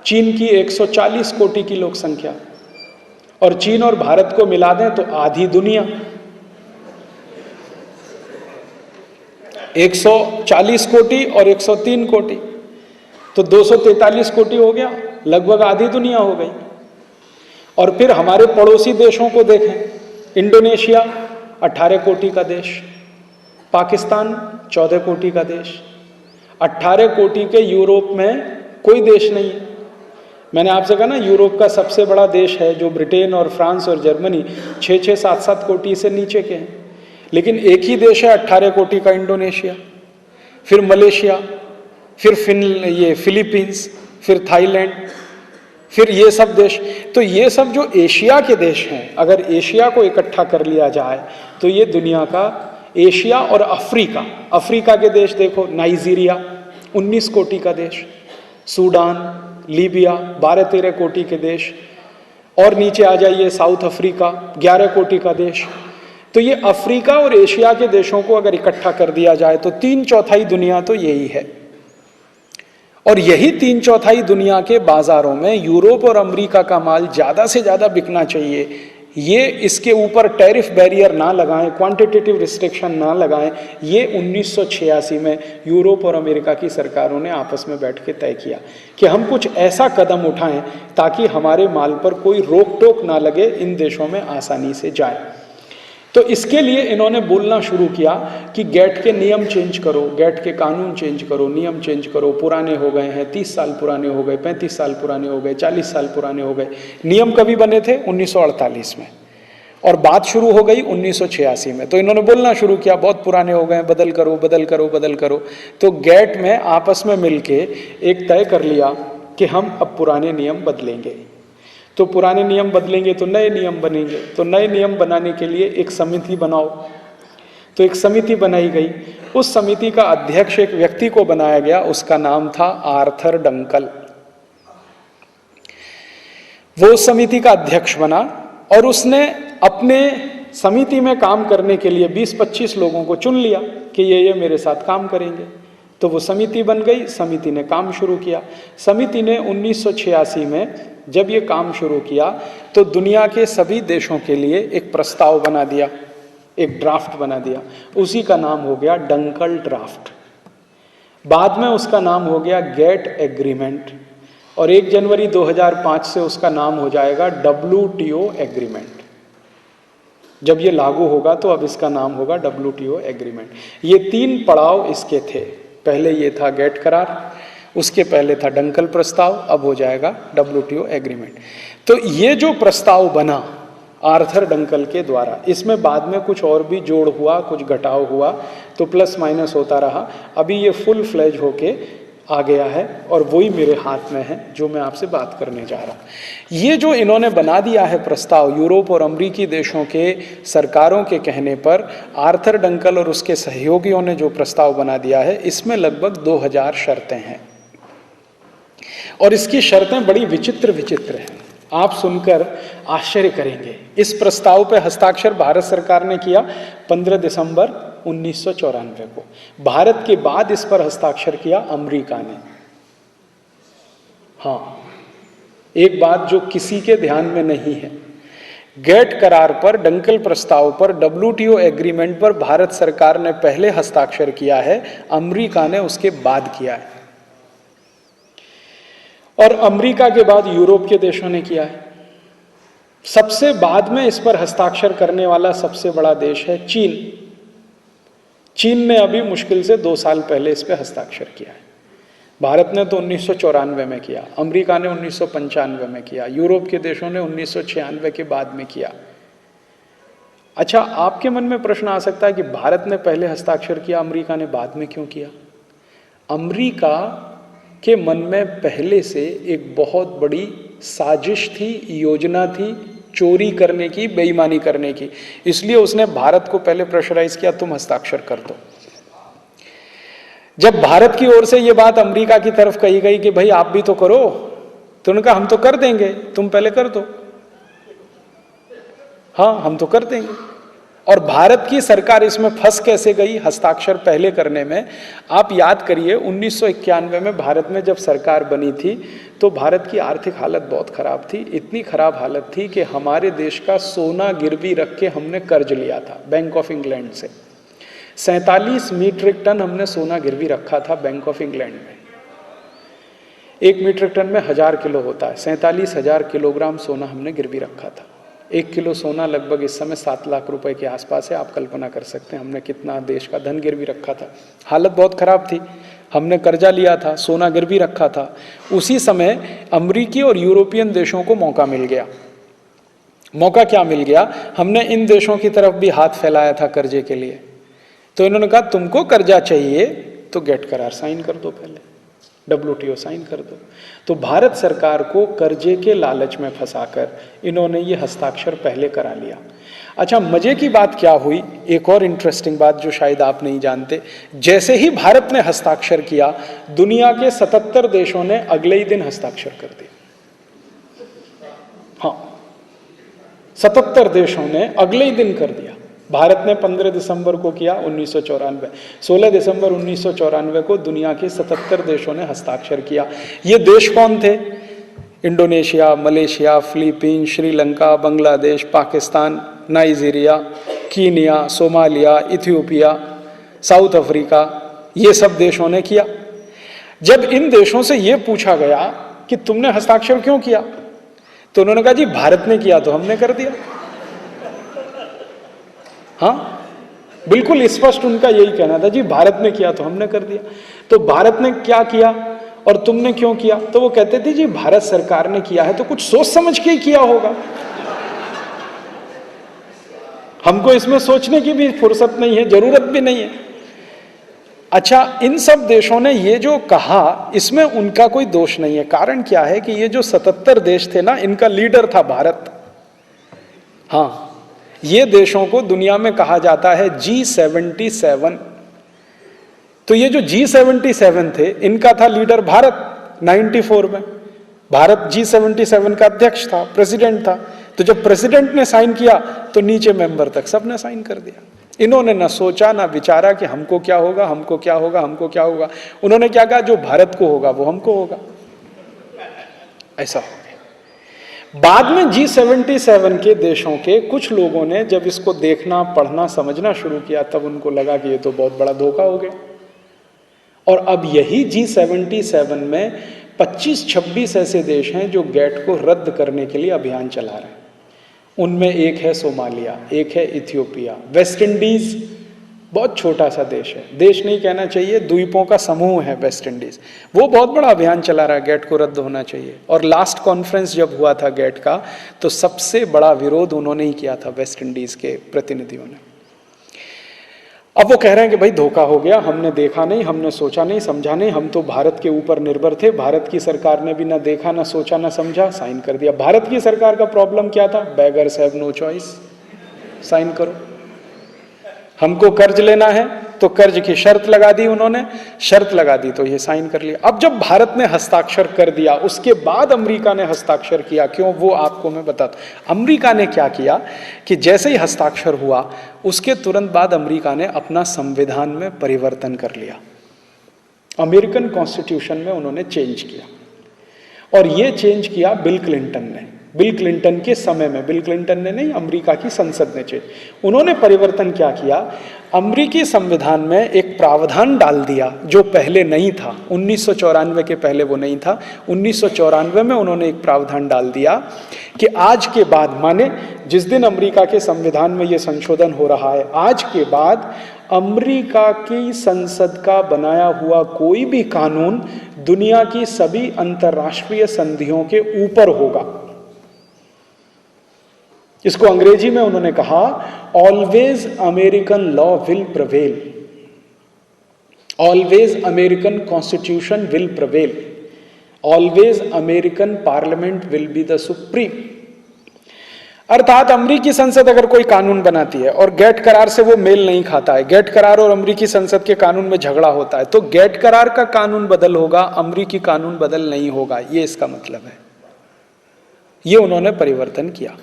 चीन की 140 कोटि की लोक संख्या, और चीन और भारत को मिला दें तो आधी दुनिया। 140 कोटि और 103 कोटि तो 243 कोटि हो गया, लगभग आधी दुनिया हो गई। और फिर हमारे पड़ोसी देशों को देखें, इंडोनेशिया 18 कोटि का देश, पाकिस्तान 14 कोटि का देश, 18 कोटि के यूरोप में कोई देश नहीं है। मैंने आपसे कहा ना, यूरोप का सबसे बड़ा देश है जो ब्रिटेन और फ्रांस और जर्मनी 6-6, 7-7 कोटि से नीचे के हैं, लेकिन एक ही देश है 18 कोटि का, इंडोनेशिया, फिर मलेशिया, फिर फिलीपींस, फिर थाईलैंड, फिर ये सब देश। तो ये सब जो एशिया के देश हैं, अगर एशिया को इकट्ठा कर लिया जाए तो ये दुनिया का, एशिया और अफ्रीका, अफ्रीका के देश देखो, नाइजीरिया 19 कोटि का देश, सूडान, लीबिया 12-13 कोटि के देश, और नीचे आ जाइए साउथ अफ्रीका 11 कोटि का देश। तो ये अफ्रीका और एशिया के देशों को अगर इकट्ठा कर दिया जाए तो 3/4 दुनिया तो यही है। और यही 3/4 दुनिया के बाजारों में यूरोप और अमेरिका का माल ज्यादा से ज्यादा बिकना चाहिए। ये इसके ऊपर टैरिफ बैरियर ना लगाएं, क्वांटिटेटिव रिस्ट्रिक्शन ना लगाएं, ये 1986 में यूरोप और अमेरिका की सरकारों ने आपस में बैठ के तय किया कि हम कुछ ऐसा कदम उठाएं ताकि हमारे माल पर कोई रोक टोक ना लगे, इन देशों में आसानी से जाए। तो इसके लिए इन्होंने बोलना शुरू किया कि गैट के नियम चेंज करो, गैट के कानून चेंज करो, नियम चेंज करो, पुराने हो गए हैं, 30 साल पुराने हो गए, 35 साल पुराने हो गए, 40 साल पुराने हो गए। नियम कभी बने थे? 1948 में, और बात शुरू हो गई 1986 में। तो इन्होंने बोलना शुरू किया बहुत पुराने हो गए, बदल करो बदल करो बदल करो। तो गैट में आपस में मिलके एक तय कर लिया कि हम अब पुराने नियम बदलेंगे। तो पुराने नियम बदलेंगे तो नए नियम बनेंगे, तो नए नियम बनाने के लिए एक समिति बनाओ। तो एक समिति बनाई गई, उस समिति का अध्यक्ष एक व्यक्ति को बनाया गया, उसका नाम था आर्थर डंकल। वो उस समिति का अध्यक्ष बना और उसने अपने समिति में काम करने के लिए 20-25 लोगों को चुन लिया कि ये मेरे साथ काम करेंगे। तो वो समिति बन गई, समिति ने काम शुरू किया। समिति ने 1986 में जब ये काम शुरू किया तो दुनिया के सभी देशों के लिए एक प्रस्ताव बना दिया, एक ड्राफ्ट बना दिया। उसी का नाम हो गया डंकल ड्राफ्ट। बाद में उसका नाम हो गया गेट एग्रीमेंट, और 1 जनवरी 2005 से उसका नाम हो जाएगा WTO एग्रीमेंट। जब ये लागू होगा तो अब इसका नाम होगा WTO एग्रीमेंट। ये 3 पड़ाव इसके थे। पहले ये था गेट करार, उसके पहले था डंकल प्रस्ताव, अब हो जाएगा WTO एग्रीमेंट। तो ये जो प्रस्ताव बना आर्थर डंकल के द्वारा, इसमें बाद में कुछ और भी जोड़ हुआ, कुछ घटाव हुआ, तो प्लस माइनस होता रहा। अभी ये फुल फ्लेज होके आ गया है और वही मेरे हाथ में है जो मैं आपसे बात करने जा रहा हूँ। ये जो इन्होंने बना दिया है प्रस्ताव, यूरोप और अमेरिकी देशों के सरकारों के कहने पर आर्थर डंकल और उसके सहयोगियों ने जो प्रस्ताव बना दिया है, इसमें लगभग 2000 शर्तें हैं। और इसकी शर्तें बड़ी विचित्र विचित्र हैं, आप सुनकर आश्चर्य करेंगे। इस प्रस्ताव पर हस्ताक्षर भारत सरकार ने किया 15 दिसंबर 1994 को। भारत के बाद इस पर हस्ताक्षर किया अमेरिका ने। हाँ, एक बात जो किसी के ध्यान में नहीं है, गेट करार पर, डंकल प्रस्ताव पर, WTO एग्रीमेंट पर भारत सरकार ने पहले हस्ताक्षर किया है, अमेरिका ने उसके बाद किया है। और अमेरिका के बाद यूरोप के देशों ने किया है। सबसे बाद में इस पर हस्ताक्षर करने वाला सबसे बड़ा देश है चीन। चीन ने अभी मुश्किल से 2 साल पहले इस पर हस्ताक्षर किया है। भारत ने तो 1994 में किया, अमेरिका ने 1995 में किया, यूरोप के देशों ने 1996 के बाद में किया। अच्छा, आपके मन में प्रश्न आ सकता है कि भारत ने पहले हस्ताक्षर किया, अमेरिका ने बाद में क्यों किया? अमेरिका के मन में पहले से एक बहुत बड़ी साजिश थी, योजना थी चोरी करने की, बेईमानी करने की, इसलिए उसने भारत को पहले प्रेशराइज किया, तुम हस्ताक्षर कर दो। जब भारत की ओर से यह बात अमेरिका की तरफ कही गई कि भाई आप भी तो करो, तो उन्होंने कहा हम तो कर देंगे, तुम पहले कर दो। हाँ, हम तो कर देंगे। और भारत की सरकार इसमें फंस कैसे गई हस्ताक्षर पहले करने में? आप याद करिए 1991 में भारत में जब सरकार बनी थी तो भारत की आर्थिक हालत बहुत खराब थी। इतनी खराब हालत थी कि हमारे देश का सोना गिरवी रख के हमने कर्ज लिया था बैंक ऑफ इंग्लैंड से। 47 मीट्रिक टन हमने सोना गिरवी रखा था बैंक ऑफ इंग्लैंड में। 1 मीट्रिक टन में 1000 किलो होता है, 47,000 किलोग्राम सोना हमने गिरवी रखा था। 1 किलो सोना लगभग इस समय 7 लाख रुपए के आसपास है। आप कल्पना कर सकते हैं हमने कितना देश का धन गिरवी रखा था। हालत बहुत खराब थी, हमने कर्जा लिया था, सोना गिरवी रखा था। उसी समय अमेरिकी और यूरोपियन देशों को मौका मिल गया। मौका क्या मिल गया? हमने इन देशों की तरफ भी हाथ फैलाया था कर्जे के लिए। तो इन्होंने कहा तुमको कर्जा चाहिए तो गेट करार साइन कर दो, पहले WTO साइन कर दो। तो भारत सरकार को कर्जे के लालच में फंसाकर इन्होंने ये हस्ताक्षर पहले करा लिया। अच्छा, मजे की बात क्या हुई, एक और इंटरेस्टिंग बात जो शायद आप नहीं जानते, जैसे ही भारत ने हस्ताक्षर किया दुनिया के 77 देशों ने अगले ही दिन हस्ताक्षर कर दिया। हाँ, 77 देशों ने अगले ही दिन कर दिया। भारत ने 15 दिसंबर को किया 1994, 16 दिसंबर 1994 को दुनिया के 77 देशों ने हस्ताक्षर किया। ये देश कौन थे? Indonesia, Malaysia, Philippine, Sri Lanka, Bangladesh, Pakistan, Nigeria, Kenya, Somalia, Ethiopia, south Africa, ये सब देशों ने किया। जब इन देशों से ये पूछा गया कि तुमने हस्ताक्षर क्यों किया, तो उन्होंने कहा जी भारत ने किया तो हमने कर दिया। हाँ, बिल्कुल स्पष्ट उनका यही कहना था, जी भारत ने किया तो हमने कर दिया। तो भारत ने क्या किया और तुमने क्यों किया? तो वो कहते थे जी भारत सरकार ने किया है तो कुछ सोच समझ के ही किया होगा, हमको इसमें सोचने की भी फुर्सत नहीं है, जरूरत भी नहीं है। अच्छा, इन सब देशों ने ये जो कहा इसमें उनका कोई दोष नहीं है। कारण क्या है कि ये जो 77 देश थे ना, इनका लीडर था भारत। हाँ, ये देशों को दुनिया में कहा जाता है G77। तो ये जो G77 थे, इनका था लीडर भारत। 94 में भारत G77 का अध्यक्ष था, प्रेसिडेंट था। तो जब प्रेसिडेंट ने साइन किया तो नीचे मेंबर तक सबने साइन कर दिया। इन्होंने ना सोचा ना विचारा कि हमको क्या होगा, हमको क्या होगा, हमको क्या होगा। उन्होंने क्या कहा, जो भारत को होगा वो हमको होगा, ऐसा हो गया। बाद में G77 के देशों के कुछ लोगों ने जब इसको देखना, पढ़ना, समझना शुरू किया तब उनको लगा कि ये तो बहुत बड़ा धोखा हो गया। और अब यही G77 में 25-26 ऐसे देश हैं जो गेट को रद्द करने के लिए अभियान चला रहे हैं। उनमें एक है सोमालिया, एक है इथियोपिया, वेस्ट इंडीज बहुत छोटा सा देश है, देश नहीं कहना चाहिए, द्वीपों का समूह है वेस्ट इंडीज। वो बहुत बड़ा अभियान चला रहा है, गेट को रद्द होना चाहिए। और लास्ट कॉन्फ्रेंस जब हुआ था गेट का तो सबसे बड़ा विरोध उन्होंने ही किया था, वेस्ट इंडीज के प्रतिनिधियों ने। अब वो कह रहे हैं कि भाई धोखा हो गया, हमने देखा नहीं, हमने सोचा नहीं, समझा नहीं, हम तो भारत के ऊपर निर्भर थे, भारत की सरकार ने भी ना देखा ना सोचा ना समझा, साइन कर दिया। भारत की सरकार का प्रॉब्लम क्या था? Beggars have no choice, sign करो। हमको कर्ज लेना है तो कर्ज की शर्त लगा दी उन्होंने, शर्त लगा दी तो ये साइन कर लिया। अब जब भारत ने हस्ताक्षर कर दिया उसके बाद अमेरिका ने हस्ताक्षर किया, क्यों वो आपको मैं बताता। अमेरिका ने क्या किया कि जैसे ही हस्ताक्षर हुआ उसके तुरंत बाद अमेरिका ने अपना संविधान में परिवर्तन कर लिया। अमेरिकन कॉन्स्टिट्यूशन में उन्होंने चेंज किया और ये चेंज किया बिल क्लिंटन ने। बिल क्लिंटन के समय में, बिल क्लिंटन ने नहीं, अमेरिका की संसद ने चेंज, उन्होंने परिवर्तन क्या किया, अमेरिकी संविधान में एक प्रावधान डाल दिया जो पहले नहीं था। 1994 के पहले वो नहीं था। 1994 में उन्होंने एक प्रावधान डाल दिया कि आज के बाद, माने जिस दिन अमेरिका के संविधान में ये संशोधन हो रहा है, आज के बाद अमेरिका की संसद का बनाया हुआ कोई भी कानून दुनिया की सभी अंतर्राष्ट्रीय संधियों के ऊपर होगा। इसको अंग्रेजी में उन्होंने कहा, always American law will prevail, always American constitution will prevail, always American parliament will be the supreme. अर्थात अमेरिकी संसद अगर कोई कानून बनाती है और गेट करार से वो मेल नहीं खाता है, गेट करार और अमेरिकी संसद के कानून में झगड़ा होता है, तो गेट करार का कानून बदल होगा, अमेरिकी कानून बदल नहीं होगा। ये इसका मतलब है। ये उन्होंने परिवर्तन किया।